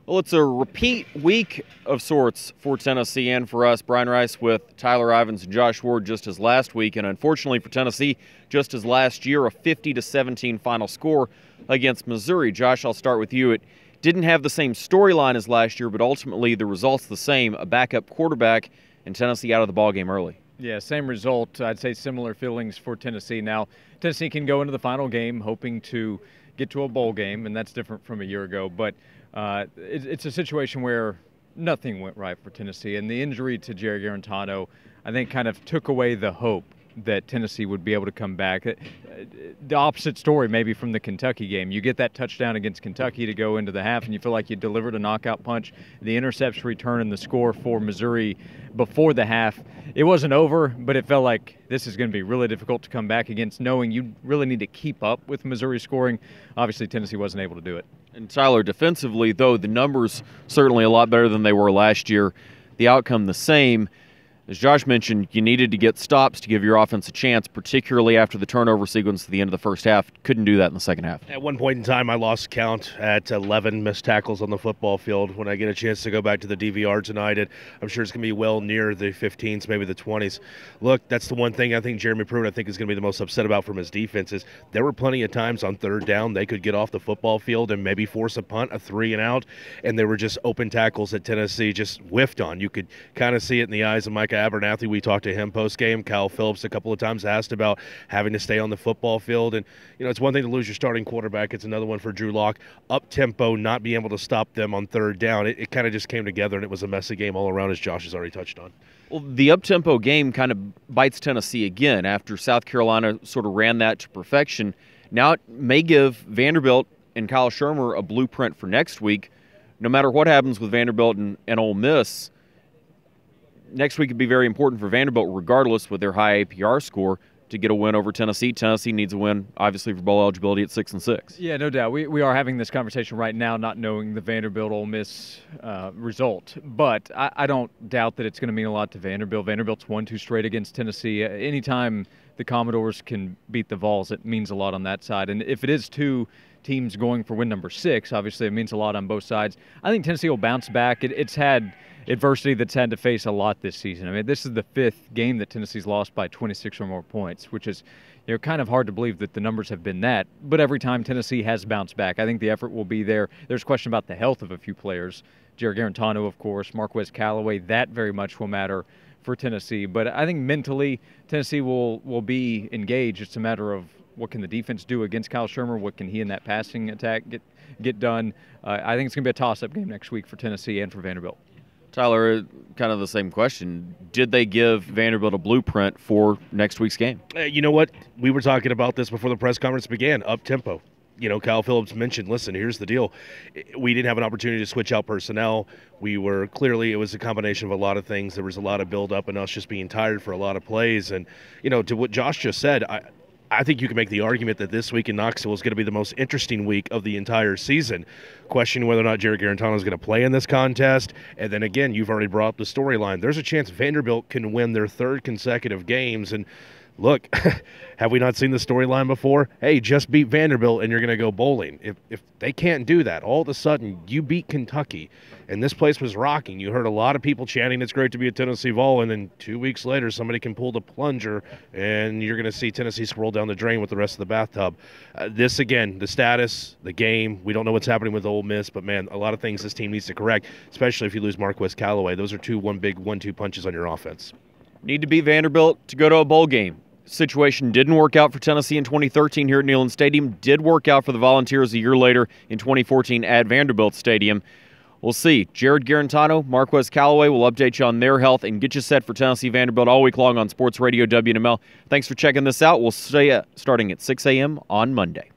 Well, it's a repeat week of sorts for Tennessee and for us. Brian Rice with Tyler Ivens and Josh Ward just as last week, and unfortunately for Tennessee, just as last year, a 50-17 final score against Missouri. Josh, I'll start with you. It didn't have the same storyline as last year, but ultimately the result's the same. A backup quarterback and Tennessee out of the ballgame early. Yeah, same result. I'd say similar feelings for Tennessee. Now, Tennessee can go into the final game hoping to get to a bowl game, and that's different from a year ago. But it's a situation where nothing went right for Tennessee, and the injury to Jerry Garantano, I think, kind of took away the hope that Tennessee would be able to come back. The opposite story maybe from the Kentucky game. You get that touchdown against Kentucky to go into the half, and you feel like you delivered a knockout punch. The interception return and the score for Missouri before the half, it wasn't over, but it felt like this is going to be really difficult to come back against, knowing you really need to keep up with Missouri scoring. Obviously, Tennessee wasn't able to do it. And Tyler, defensively, though, the numbers certainly a lot better than they were last year. The outcome the same. As Josh mentioned, you needed to get stops to give your offense a chance, particularly after the turnover sequence at the end of the first half. Couldn't do that in the second half. At one point in time, I lost count at 11 missed tackles on the football field. When I get a chance to go back to the DVR tonight, I'm sure it's going to be well near the 15s, maybe the 20s. Look, that's the one thing I think Jeremy Pruitt is going to be the most upset about from his defense is there were plenty of times on third down they could get off the football field and maybe force a punt, a 3 and out, and there were just open tackles that Tennessee just whiffed on. You could kind of see it in the eyes of Micah Abernathy. We talked to him post-game. Kyle Phillips a couple of times asked about having to stay on the football field. And, it's one thing to lose your starting quarterback. It's another one for Drew Lock. Up-tempo, not being able to stop them on third down. It kind of just came together, and it was a messy game all around, as Josh has already touched on. Well, the up-tempo game kind of bites Tennessee again after South Carolina sort of ran that to perfection. Now it may give Vanderbilt and Kyle Shermer a blueprint for next week. No matter what happens with Vanderbilt and Ole Miss, next week could be very important for Vanderbilt, regardless with their high APR score, to get a win over Tennessee. Tennessee needs a win, obviously, for bowl eligibility at 6-6. Yeah, no doubt. We are having this conversation right now, not knowing the Vanderbilt-Ole Miss result. But I don't doubt that it's going to mean a lot to Vanderbilt. Vanderbilt's won 2 straight against Tennessee. Anytime the Commodores can beat the Vols, it means a lot on that side. And if it is 2 teams going for win number 6, obviously it means a lot on both sides. I think Tennessee will bounce back. It's had adversity that's had to face a lot this season. I mean, this is the 5th game that Tennessee's lost by 26 or more points, which is kind of hard to believe that the numbers have been that. But every time Tennessee has bounced back, I think the effort will be there. There's a question about the health of a few players. Jerry Garantano, of course, Marquez Callaway, that very much will matter for Tennessee. But I think mentally Tennessee will be engaged. It's a matter of what can the defense do against Kyle Shermer? What can he in that passing attack get done? I think it's going to be a toss-up game next week for Tennessee and for Vanderbilt. Tyler, kind of the same question. Did they give Vanderbilt a blueprint for next week's game? You know what? We were talking about this before the press conference began, up-tempo. Kyle Phillips mentioned, listen, here's the deal. We didn't have an opportunity to switch out personnel. It was a combination of a lot of things. There was a lot of build-up and us just being tired for a lot of plays. And, to what Josh just said, I think you can make the argument that this week in Knoxville is going to be the most interesting week of the entire season. Questioning whether or not Jerry Garantano is going to play in this contest. And then again, you've already brought up the storyline. There's a chance Vanderbilt can win their 3rd consecutive games. And look, have we not seen the storyline before? Hey, just beat Vanderbilt and you're going to go bowling. If they can't do that, all of a sudden you beat Kentucky and this place was rocking. You heard a lot of people chanting it's great to be a Tennessee Vol, and then 2 weeks later somebody can pull the plunger and you're going to see Tennessee scroll down the drain with the rest of the bathtub. This, again, the status, the game, we don't know what's happening with Ole Miss, but, man, a lot of things this team needs to correct, especially if you lose Marquez Callaway. Those are 2 big 1-2 punches on your offense. Need to beat Vanderbilt to go to a bowl game. Situation didn't work out for Tennessee in 2013 here at Neyland Stadium. Did work out for the Volunteers a year later in 2014 at Vanderbilt Stadium. We'll see. Jared Garantano, Marquez Callaway will update you on their health and get you set for Tennessee Vanderbilt all week long on Sports Radio WNML. Thanks for checking this out. We'll see you starting at 6 a.m. on Monday.